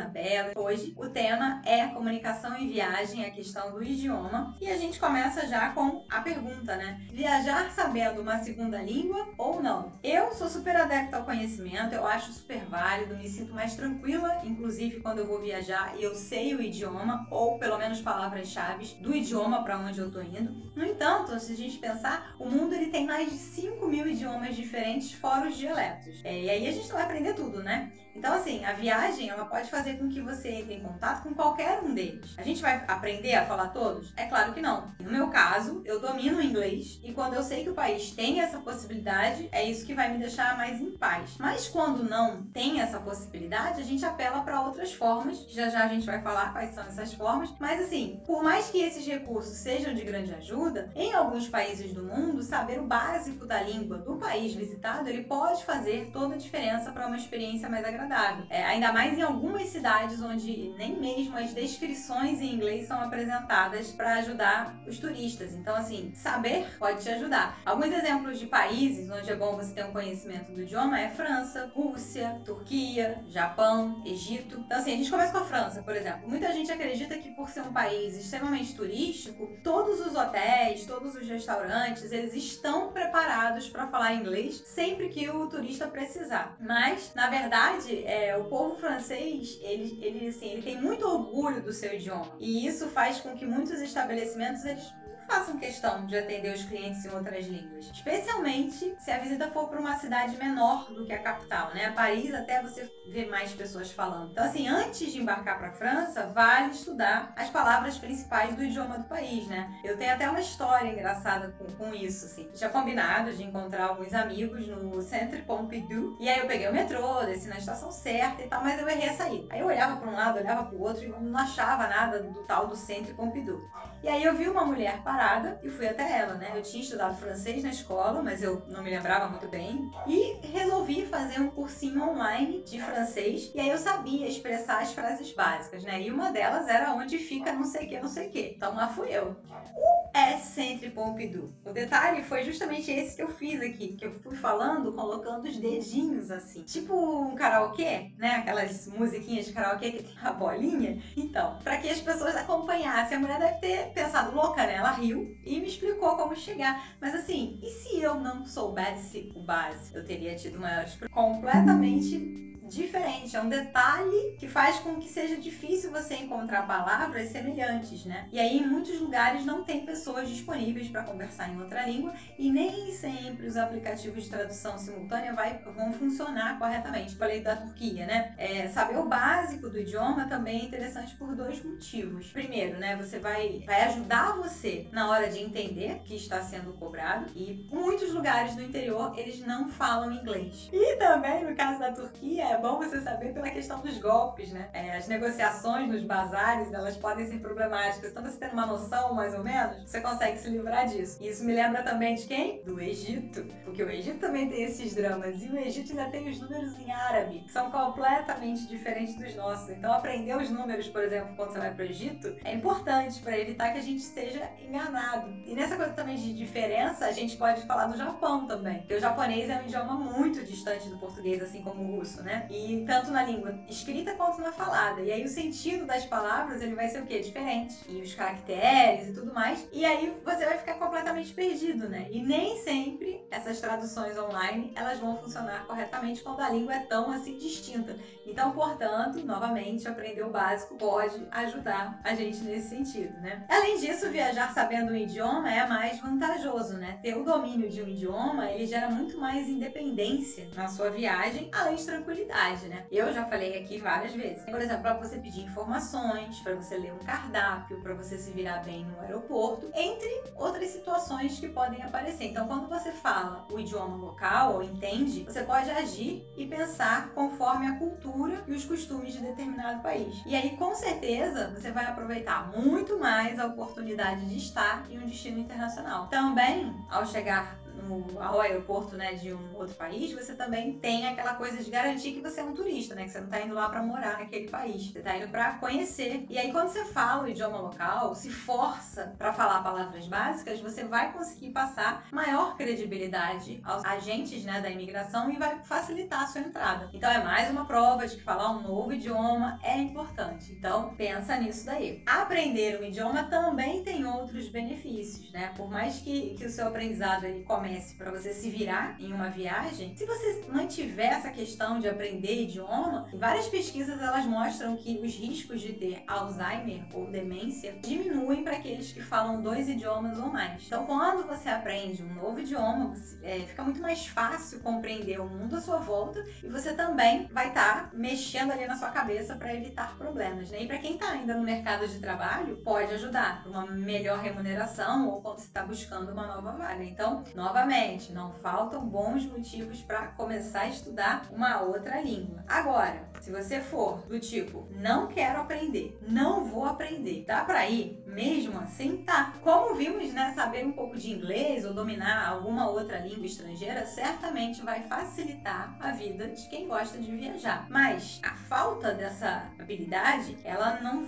Bela. Hoje o tema é comunicação e viagem, a questão do idioma. E a gente começa já com a pergunta, né? Viajar sabendo uma segunda língua ou não? Eu sou super adepta ao conhecimento, eu acho super válido, me sinto mais tranquila, inclusive quando eu vou viajar e eu sei o idioma, ou pelo menos palavras-chave do idioma para onde eu tô indo. No entanto, se a gente pensar, o mundo ele tem mais de 5.000 idiomas diferentes, fora os dialetos. E aí a gente não vai aprender tudo, né? Então, assim, a viagem, ela pode fazer com que você entre em contato com qualquer um deles. A gente vai aprender a falar todos? É claro que não. No meu caso, eu domino o inglês e quando eu sei que o país tem essa possibilidade, é isso que vai me deixar mais em paz. Mas quando não tem essa possibilidade, a gente apela para outras formas, que já a gente vai falar quais são essas formas. Mas, assim, por mais que esses recursos sejam de grande ajuda, em alguns países do mundo, saber o básico da língua do país visitado, ele pode fazer toda a diferença para uma experiência mais agradável. Ainda mais em algumas cidades onde nem mesmo as descrições em inglês são apresentadas para ajudar os turistas. Então, assim, saber pode te ajudar. Alguns exemplos de países onde é bom você ter um conhecimento do idioma é França, Rússia, Turquia, Japão, Egito. Então, assim, a gente começa com a França, por exemplo. Muita gente acredita que por ser um país extremamente turístico, todos os hotéis, todos os restaurantes, eles estão preparados para falar inglês sempre que o turista precisar. Mas, na verdade, o povo francês, ele tem muito orgulho do seu idioma. E isso faz com que muitos estabelecimentos, eles façam questão de atender os clientes em outras línguas. Especialmente se a visita for para uma cidade menor do que a capital, né? Paris, até você ver mais pessoas falando. Então, assim, antes de embarcar para a França, vale estudar as palavras principais do idioma do país, né? Eu tenho até uma história engraçada com isso, assim. Já combinado de encontrar alguns amigos no Centre Pompidou. E aí eu peguei o metrô, desci na estação certa e tal, mas eu errei a saída. Aí eu olhava para um lado, olhava para o outro e não achava nada do tal do Centre Pompidou. E aí eu vi uma mulher parada e fui até ela, né? Eu tinha estudado francês na escola, mas eu não me lembrava muito bem. E resolvi fazer um cursinho online de francês. E aí eu sabia expressar as frases básicas, né? E uma delas era onde fica não sei o que, não sei o que. Então lá fui eu. É Centre Pompidou. O detalhe foi justamente esse que eu fiz aqui, que eu fui falando, colocando os dedinhos assim. Tipo um karaokê, né? Aquelas musiquinhas de karaokê que tem a bolinha. Então, para que as pessoas acompanhassem, a mulher deve ter pensado louca, né? Ela riu e me explicou como chegar. Mas assim, e se eu não soubesse o básico? Eu teria tido uma completamente diferente, é um detalhe que faz com que seja difícil você encontrar palavras semelhantes, né? E aí em muitos lugares não tem pessoas disponíveis para conversar em outra língua e nem sempre os aplicativos de tradução simultânea vão funcionar corretamente. Falei da Turquia, né? Saber o básico do idioma também é interessante por dois motivos. Primeiro, né? Você vai ajudar você na hora de entender o que está sendo cobrado e muitos lugares do interior eles não falam inglês. E também no caso da Turquia é bom você saber pela questão dos golpes, né? As negociações nos bazares, elas podem ser problemáticas. Então você tendo uma noção, mais ou menos, você consegue se livrar disso. E isso me lembra também de quem? Do Egito. Porque o Egito também tem esses dramas. E o Egito ainda tem os números em árabe, que são completamente diferentes dos nossos. Então aprender os números, por exemplo, quando você vai para o Egito, é importante para evitar que a gente esteja enganado. E nessa coisa também de diferença, a gente pode falar do Japão também. Porque o japonês é um idioma muito distante do português, assim como o russo, né? E tanto na língua escrita quanto na falada. E aí o sentido das palavras, ele vai ser o quê? Diferente. E os caracteres e tudo mais. E aí você vai ficar completamente perdido, né? E nem sempre essas traduções online, elas vão funcionar corretamente quando a língua é tão assim distinta. Então, portanto, novamente, aprender o básico pode ajudar a gente nesse sentido, né? Além disso, viajar sabendo um idioma é mais vantajoso, né? Ter o domínio de um idioma, ele gera muito mais independência na sua viagem, além de tranquilidade. Né? Eu já falei aqui várias vezes. Por exemplo, para você pedir informações, para você ler um cardápio, para você se virar bem no aeroporto, entre outras situações que podem aparecer. Então, quando você fala o idioma local ou entende, você pode agir e pensar conforme a cultura e os costumes de determinado país. E aí, com certeza, você vai aproveitar muito mais a oportunidade de estar em um destino internacional. Também, ao chegar ao aeroporto, né, de um outro país, você também tem aquela coisa de garantir que você é um turista, né, que você não tá indo lá para morar naquele país, você tá indo para conhecer. E aí quando você fala o idioma local, se força para falar palavras básicas, você vai conseguir passar maior credibilidade aos agentes, né, da imigração e vai facilitar a sua entrada. Então é mais uma prova de que falar um novo idioma é importante. Então pensa nisso daí. Aprender um idioma também tem outros benefícios, né? Por mais que o seu aprendizado ele comece para você se virar em uma viagem, se você mantiver essa questão de aprender idioma, várias pesquisas elas mostram que os riscos de ter Alzheimer ou demência diminuem para aqueles que falam 2 idiomas ou mais. Então, quando você aprende um novo idioma, fica muito mais fácil compreender o mundo à sua volta e você também vai estar mexendo ali na sua cabeça para evitar problemas, né? E para quem está ainda no mercado de trabalho, pode ajudar para uma melhor remuneração ou quando você está buscando uma nova vaga. Então, novamente, não faltam bons motivos para começar a estudar uma outra língua. Agora, se você for do tipo, não quero aprender, não vou aprender, dá para ir? Mesmo assim, tá. Como vimos, né, saber um pouco de inglês ou dominar alguma outra língua estrangeira certamente vai facilitar a vida de quem gosta de viajar. Mas a falta dessa habilidade, ela não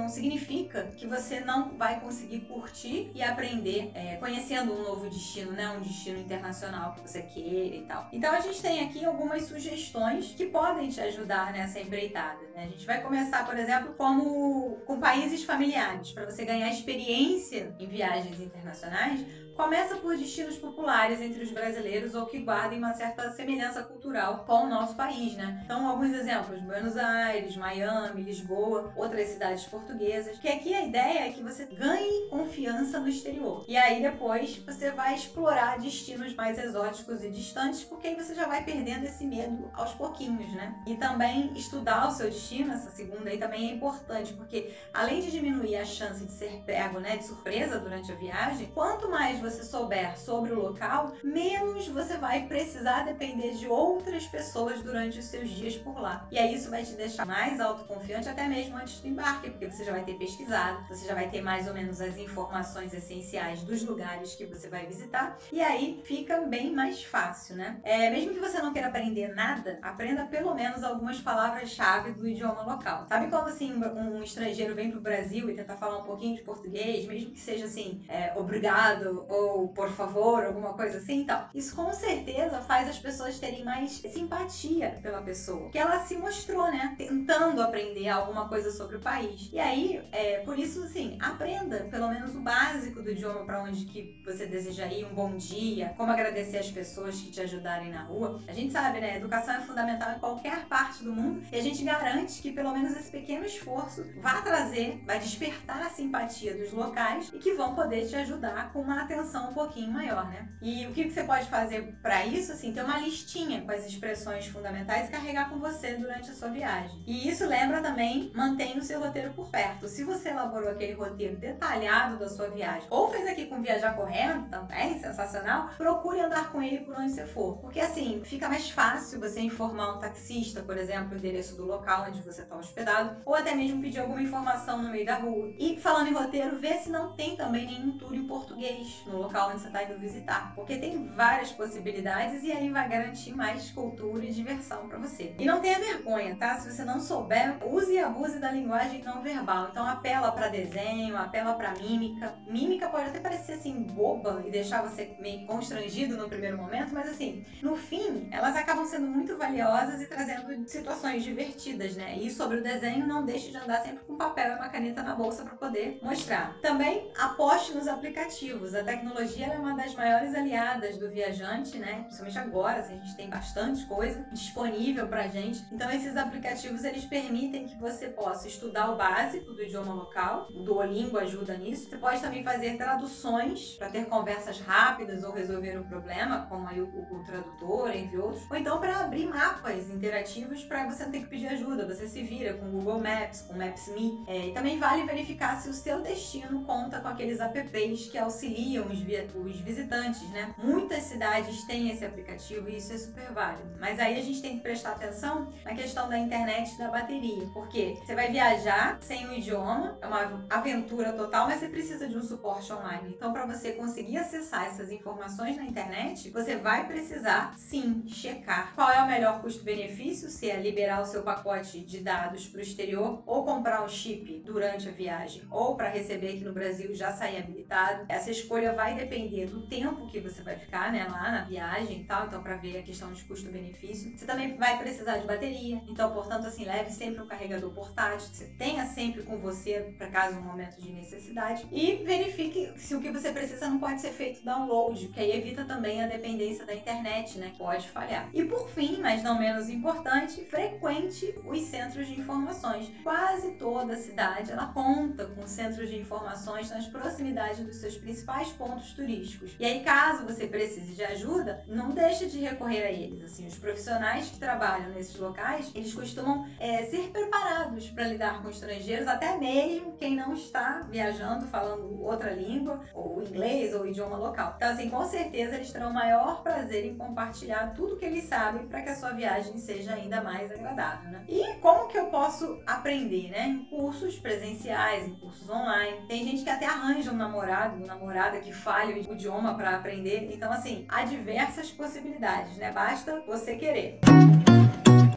significa que você não vai conseguir curtir e aprender conhecendo um novo destino, né, um destino internacional que você queira e tal. Então a gente tem aqui algumas sugestões que podem te ajudar nessa empreitada, né? A gente vai começar, por exemplo, com países familiares, para você ganhar experiência em viagens internacionais. Começa por destinos populares entre os brasileiros ou que guardem uma certa semelhança cultural com o nosso país, né? Então, alguns exemplos: Buenos Aires, Miami, Lisboa, outras cidades portuguesas. Que aqui a ideia é que você ganhe confiança no exterior. E aí depois você vai explorar destinos mais exóticos e distantes, porque aí você já vai perdendo esse medo aos pouquinhos, né? E também estudar o seu destino, essa segunda aí também é importante, porque além de diminuir a chance de ser pego, né, de surpresa durante a viagem, quanto mais você souber sobre o local, menos você vai precisar depender de outras pessoas durante os seus dias por lá. E aí isso vai te deixar mais autoconfiante até mesmo antes do embarque, porque você já vai ter pesquisado, você já vai ter mais ou menos as informações essenciais dos lugares que você vai visitar, e aí fica bem mais fácil, né? Mesmo que você não queira aprender nada, aprenda pelo menos algumas palavras-chave do idioma local. Sabe quando assim um estrangeiro vem pro Brasil e tenta falar um pouquinho de português, mesmo que seja assim, obrigado ou por favor, alguma coisa assim? Então, isso com certeza faz as pessoas terem mais simpatia pela pessoa, que ela se mostrou, né, tentando aprender alguma coisa sobre o país. E aí, por isso, assim, aprenda pelo menos o básico do idioma para onde que você deseja ir, um bom dia, como agradecer as pessoas que te ajudarem na rua. A gente sabe, né, educação é fundamental em qualquer parte do mundo e a gente garante que pelo menos esse pequeno esforço vai despertar a simpatia dos locais e que vão poder te ajudar com uma atenção um pouquinho maior, né? E o que você pode fazer para isso, assim, ter uma listinha com as expressões fundamentais e carregar com você durante a sua viagem. E isso lembra também, mantenha o seu roteiro por perto. Se você elaborou aquele roteiro detalhado da sua viagem, ou fez aqui com Viajar Correndo, também, sensacional, procure andar com ele por onde você for. Porque assim, fica mais fácil você informar um taxista, por exemplo, o endereço do local onde você está hospedado, ou até mesmo pedir alguma informação no meio da rua. E falando em roteiro, vê se não tem também nenhum tour em português no local onde você está indo visitar, porque tem várias possibilidades e aí vai garantir mais cultura e diversão para você. E não tenha vergonha, tá? Se você não souber, use e abuse da linguagem não verbal. Então apela para desenho, apela para mímica. Mímica pode até parecer assim boba e deixar você meio constrangido no primeiro momento, mas assim, no fim, elas acabam sendo muito valiosas e trazendo situações divertidas, né? E sobre o desenho, não deixe de andar sempre com papel e uma caneta na bolsa para poder mostrar. Também aposte nos aplicativos. A tecnologia é uma das maiores aliadas do viajante, né? Principalmente agora, assim, a gente tem bastante coisa disponível pra gente. Então esses aplicativos, eles permitem que você possa estudar o básico do idioma local. O Duolingo ajuda nisso. Você pode também fazer traduções para ter conversas rápidas ou resolver um problema, como aí o tradutor, entre outros. Ou então para abrir mapas interativos para você não ter que pedir ajuda. Você se vira com o Google Maps, com o Maps.me. E também vale verificar verificar se o seu destino conta com aqueles apps que auxiliam os visitantes, né? Muitas cidades têm esse aplicativo e isso é super válido. Mas aí a gente tem que prestar atenção na questão da internet e da bateria, porque você vai viajar sem o idioma, é uma aventura total, mas você precisa de um suporte online. Então, para você conseguir acessar essas informações na internet, você vai precisar, sim, checar qual é o melhor custo-benefício, se é liberar o seu pacote de dados para o exterior ou comprar um chip durante a viagem ou para receber aqui no Brasil e já sair habilitado. Essa escolha vai depender do tempo que você vai ficar, né, lá na viagem e tal, então para ver a questão de custo-benefício. Você também vai precisar de bateria, então, portanto, assim, leve sempre um carregador portátil, você tenha sempre com você para caso um momento de necessidade e verifique se o que você precisa não pode ser feito download, que aí evita também a dependência da internet, né, pode falhar. E por fim, mas não menos importante, frequente os centros de informações. Quase toda cidade ela conta com centros de informações nas proximidades dos seus principais pontos turísticos. E aí, caso você precise de ajuda, não deixe de recorrer a eles. Assim, os profissionais que trabalham nesses locais, eles costumam ser preparados para lidar com estrangeiros, até mesmo quem não está viajando falando outra língua, ou inglês, ou idioma local. Então, assim, com certeza eles terão o maior prazer em compartilhar tudo que eles sabem para que a sua viagem seja ainda mais agradável, né? E como que eu posso aprender, né? Em cursos presenciais, em cursos online. Tem gente que até arranja um namorado, uma namorada que fale o idioma para aprender. Então, assim, há diversas possibilidades, né? Basta você querer.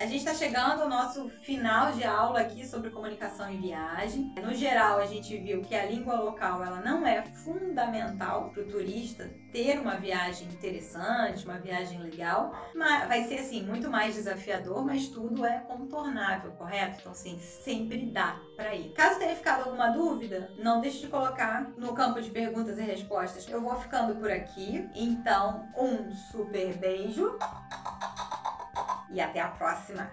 A gente está chegando ao nosso final de aula aqui sobre comunicação em viagem. No geral, a gente viu que a língua local ela não é fundamental para o turista ter uma viagem interessante, uma viagem legal, mas vai ser assim muito mais desafiador, mas tudo é contornável, correto? Então, assim, sempre dá para ir. Caso tenha ficado alguma dúvida, não deixe de colocar no campo de perguntas e respostas. Eu vou ficando por aqui. Então, um super beijo. E até a próxima!